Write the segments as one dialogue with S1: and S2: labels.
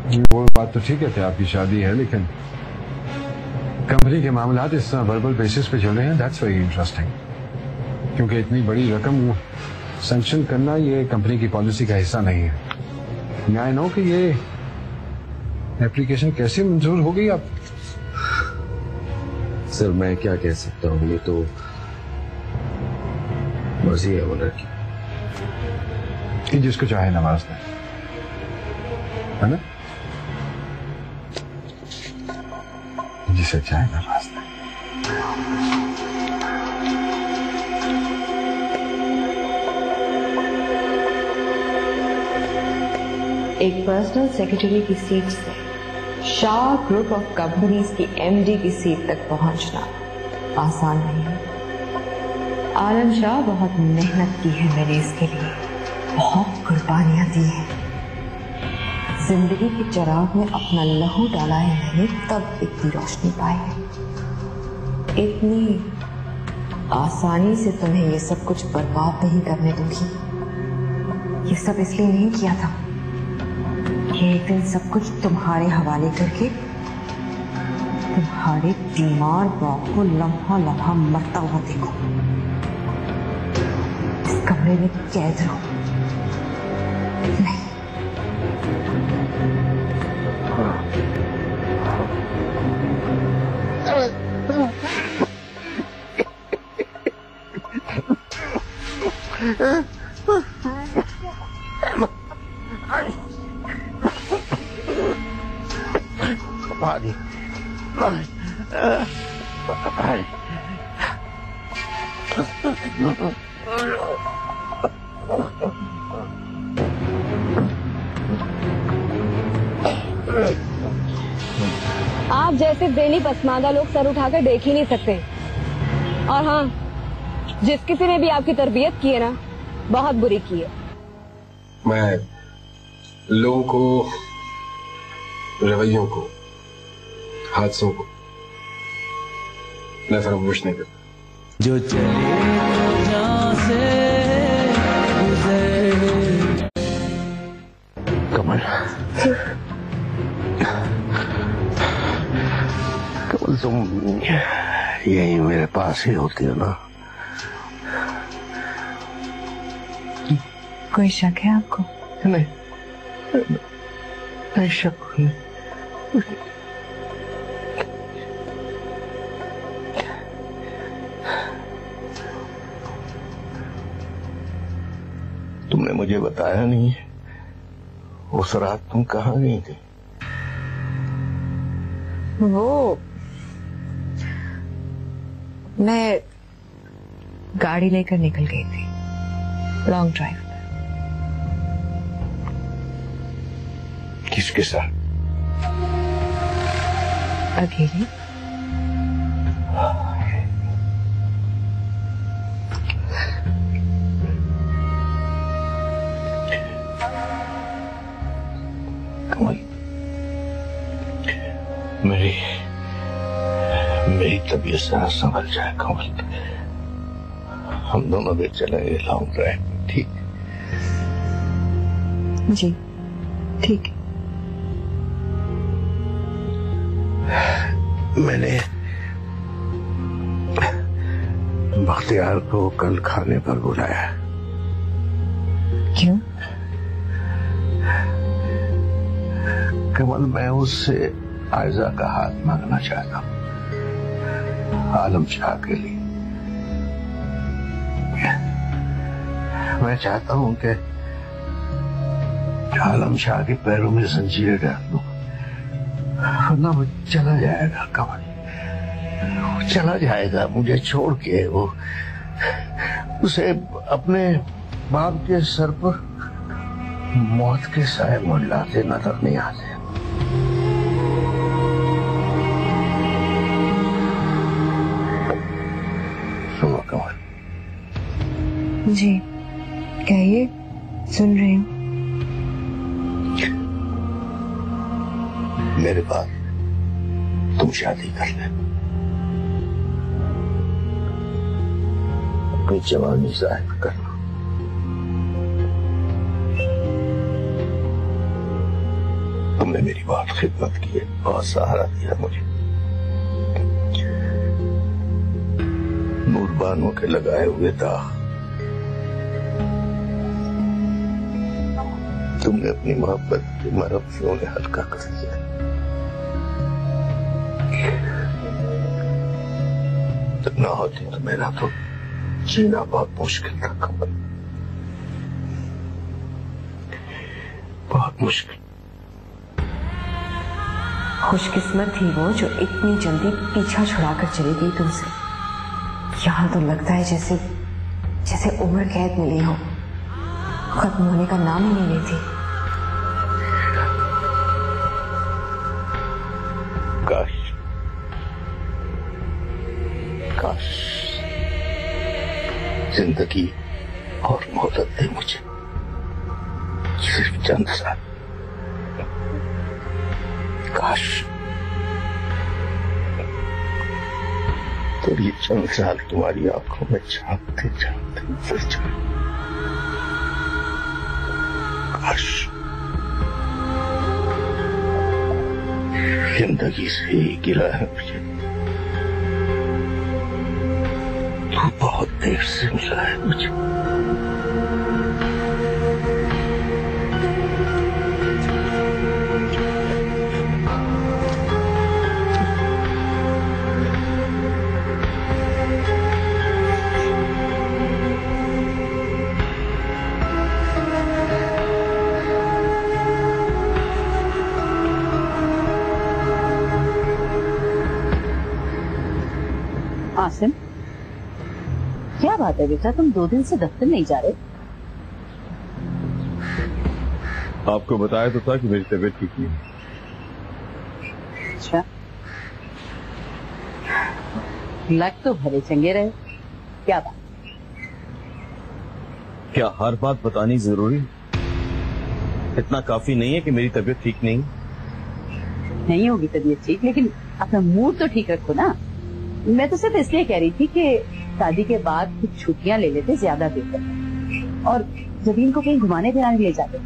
S1: वो बात तो ठीक है कि आपकी शादी है, लेकिन कंपनी के मामलात इस तरह वर्बल बेसिस पे चल रहे हैं, दैट्स वेरी इंटरेस्टिंग। क्योंकि इतनी बड़ी रकम सैंक्शन करना ये कंपनी की पॉलिसी का हिस्सा नहीं है। मैं आई नो कि ये एप्लीकेशन कैसे मंजूर हो गई आप?
S2: सर मैं क्या कह सकता हूँ, ये तो मर्जी है ओनर की
S1: कि जिसको चाहे नवाज दें, है ना? जिसे चाहे नवाज दें।
S3: एक पर्सनल सेक्रेटरी की सीट से शाह ग्रुप ऑफ कंपनीज की एमडी की सीट तक पहुंचना आसान नहीं है। आलम शाह बहुत मेहनत की है मैंने इसके लिए, बहुत कुर्बानियां दी हैं। जिंदगी के चिराग में अपना लहू डाला है मैंने, तब इतनी रोशनी पाई है। इतनी आसानी से तुम्हें ये सब कुछ बर्बाद नहीं करने दूंगी। ये सब इसलिए नहीं किया था कि एक दिन सब कुछ तुम्हारे हवाले करके तुम्हारे बीमार बाप को लम्हा लम्हा मरता हुआ देखो, इस कमरे में कैद रहो। नहीं,
S4: आप जैसे बेनी पसमानदा लोग सर उठाकर देख ही नहीं सकते। और हाँ, जिस किसी ने भी आपकी तरबियत की है ना, बहुत बुरी की है।
S2: मैं लोगों को, रवैयों को, हादसों को नफरत नहीं करता। जो चले जहाँ से गुजरे। कमल, कमल तुम यही मेरे पास ही होती हो ना?
S3: कोई शक है आपको?
S2: नहीं, नहीं शक नहीं। तुमने मुझे बताया नहीं, उस रात तुम कहाँ गई थी?
S3: वो मैं गाड़ी लेकर निकल गई थी लॉन्ग ड्राइव।
S2: किसके साथ?
S3: अकेले।
S2: कमल, मेरी तबीयत जरा संभल जाए कमल। हम दोनों भी चलेंगे लॉन्ग ड्राइव, ठीक?
S3: जी ठीक है।
S2: मैंने बख्तियार को कल खाने पर बुलाया।
S3: क्यों?
S2: कमल, मैं उससे आयजा का हाथ मांगना चाहता हूँ, आलम शाह के लिए। मैं चाहता हूँ कि आलम शाह के पैरों में जंजीरें डाल दूं, वरना वो चला जाएगा कमल, वो चला जाएगा मुझे छोड़ के। वो उसे अपने बाप के सर पर मौत के साए मंडलाते नजर नहीं आते। सुनो कमल।
S3: जी कहिए, सुन रही हूँ।
S2: मेरे बाद तुम शादी कर ले, अपनी जवानी जाहिर करना। तुमने मेरी बहुत खिदमत की है, बहुत सहारा दिया मुझे। नूरबानों के लगाए हुए दाग तुमने अपनी मोहब्बत के मरहम से उन्हें हल्का कर दिया। तुम ना होती तो मेरा तो जीना बहुत मुश्किल था कमल, बहुत मुश्किल।
S3: खुशकिस्मत थी वो जो इतनी जल्दी पीछा छुड़ाकर चली गई तुमसे। यहाँ तो लगता है जैसे जैसे उम्र कैद मिली हो, खत्म होने का नाम ही नहीं लेती।
S2: काश काश जिंदगी और मोहब्बत दे मुझे, सिर्फ चंद साल। काश तो ये चंद साल तुम्हारी आंखों में झांकते झांकते गुजर जाए। काश जिंदगी से ही गिरा है मुझे, तू बहुत देर से मिला है मुझे।
S5: आसिम, क्या बात है बेटा, तुम 2 दिन से दफ्तर नहीं जा रहे?
S6: आपको बताया तो था कि मेरी तबीयत ठीक नहीं है।
S5: अच्छा, लग तो भले चंगे रहे। क्या बात?
S6: क्या हर बात बतानी जरूरी? इतना काफी नहीं है कि मेरी तबीयत ठीक नहीं?
S5: नहीं होगी तबीयत ठीक, लेकिन अपना मूड तो ठीक रखो ना। मैं तो सिर्फ इसलिए कह रही थी कि शादी के बाद कुछ छुट्टियां ले लेते ज्यादा बेहतर, और जबीन को कहीं घुमाने फिराने ले जाते।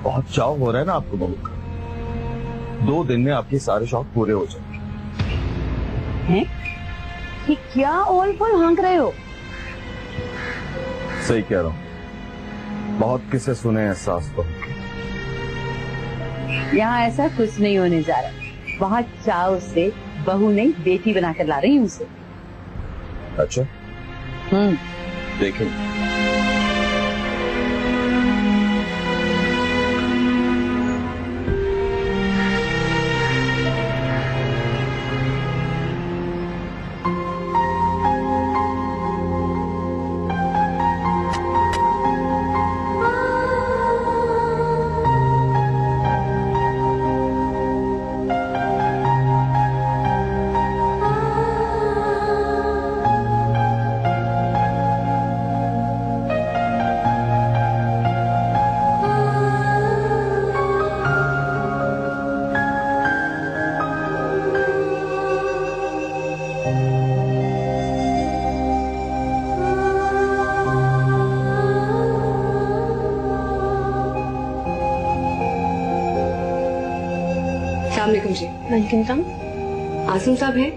S6: बहुत चाव हो रहा है ना आपको बहू का। 2 दिन में आपके सारे शौक पूरे हो जाए।
S5: हैं? कि क्या ओल फुल हाँक रहे हो?
S6: सही कह रहा हूँ, बहुत किस्से सुने हैं एहसास को।
S5: यहाँ ऐसा कुछ नहीं होने जा रहा। वहाँ चाव से बहू नहीं बेटी बनाकर ला रही हूँ उसे।
S6: अच्छा, देखें।
S3: अस्सलामुअलैकुम जी।
S7: वालेकुम।
S3: आसिम साहब है?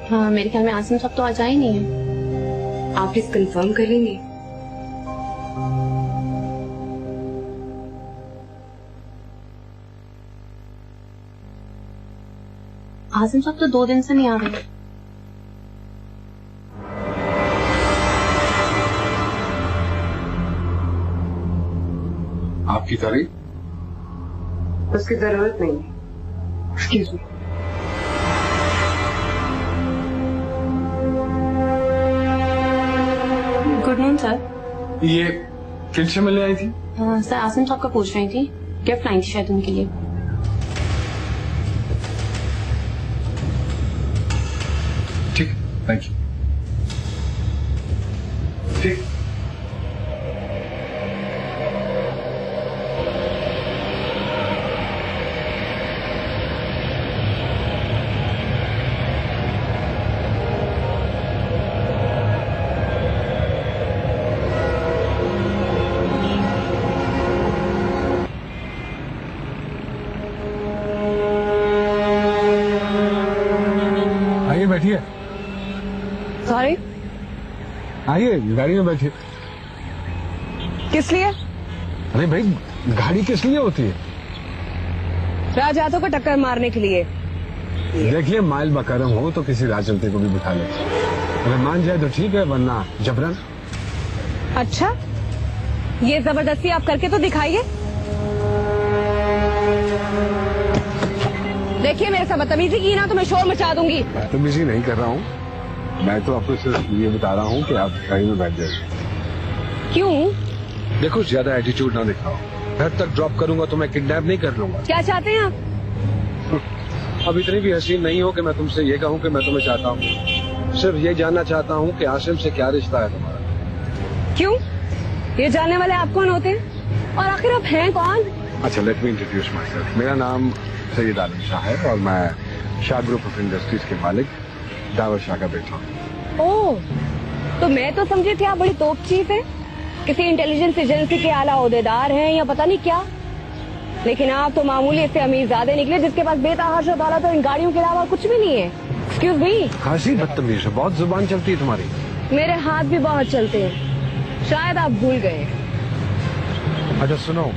S7: हाँ, मेरे ख्याल में आसिम साहब तो आज आए नहीं है।
S3: आप प्लीज कंफर्म कर लेंगे?
S7: आसिम साहब तो 2 दिन से नहीं आ रहे।
S1: आपकी तारीफ?
S3: उसकी जरूरत नहीं है। Excuse me.
S7: Good morning sir.
S1: ये किनसे मिलने आई थी?
S7: सर आसिम साहब का पूछ रही थी, गिफ्ट लाई थी शायद उनके लिए।
S1: ठीक, थैंक यू। ठीक। में बैठिए,
S4: सॉरी,
S1: आइए गाड़ी में बैठिए।
S4: किस लिए?
S1: अरे भाई, गाड़ी किस लिए होती है?
S4: राजहाथों को टक्कर मारने के लिए।
S1: देखिए, माइल बकरम हो तो किसी राह चलते को भी बिठा ले। अगर मान जाए तो ठीक है, वरना जबरन।
S4: अच्छा, ये जबरदस्ती आप करके तो दिखाइए। देखिए, मेरे से बदतमीजी की ना तो मैं शोर मचा दूंगी।
S1: बदतमीजी नहीं कर रहा हूँ, मैं तो आपको सिर्फ ये बता रहा हूँ कि आप गाड़ी में बैठ जाइए।
S4: क्यों?
S1: देखो, ज्यादा एटीट्यूड ना दिखाओ। घर तक ड्रॉप करूंगा तो मैं किडनैप नहीं कर लूंगा।
S4: क्या चाहते हैं आप?
S1: अब इतनी भी हसीन नहीं हो कि मैं तुमसे ये कहूँ कि मैं तुम्हें चाहता हूँ। सिर्फ ये जानना चाहता हूँ कि आसिम से क्या रिश्ता है तुम्हारा।
S4: क्यों? ये जानने वाले आप कौन होते हैं? और आखिर आप हैं कौन?
S1: अच्छा, let me introduce my self. मेरा नाम सैयद आलम शाह है और मैं शाह ग्रुप ऑफ इंडस्ट्रीज के मालिक दावर शाह का बेटा हूँ।
S4: ओह, तो मैं तो समझी थी आप बड़ी तोप चीफ है, किसी इंटेलिजेंस एजेंसी के आला ओहदेदार हैं या पता नहीं क्या। लेकिन आप तो मामूली से अमीरजादे निकले जिसके पास बेतहाशा दौलत तो इन गाड़ियों के अलावा कुछ भी नहीं है। Excuse me.
S1: खासी बदतमीज है, बहुत जुबान चलती है तुम्हारी।
S4: मेरे हाथ भी बहुत चलते हैं, शायद आप भूल गए।
S1: अच्छा सुनो,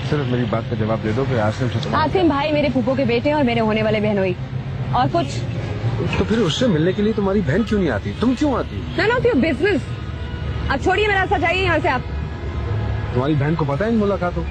S1: सिर्फ मेरी बात का जवाब दे दो कि आसिम से
S4: आसिम भाई मेरे फूफो के बेटे और मेरे होने वाले बहनोई। और कुछ?
S1: तो फिर उससे मिलने के लिए तुम्हारी बहन क्यों नहीं आती? तुम क्यों आती?
S4: None of your business. अब छोड़िए मेरा, सच आइए यहाँ से आप।
S1: तुम्हारी बहन को पता है इन मुलाकातों?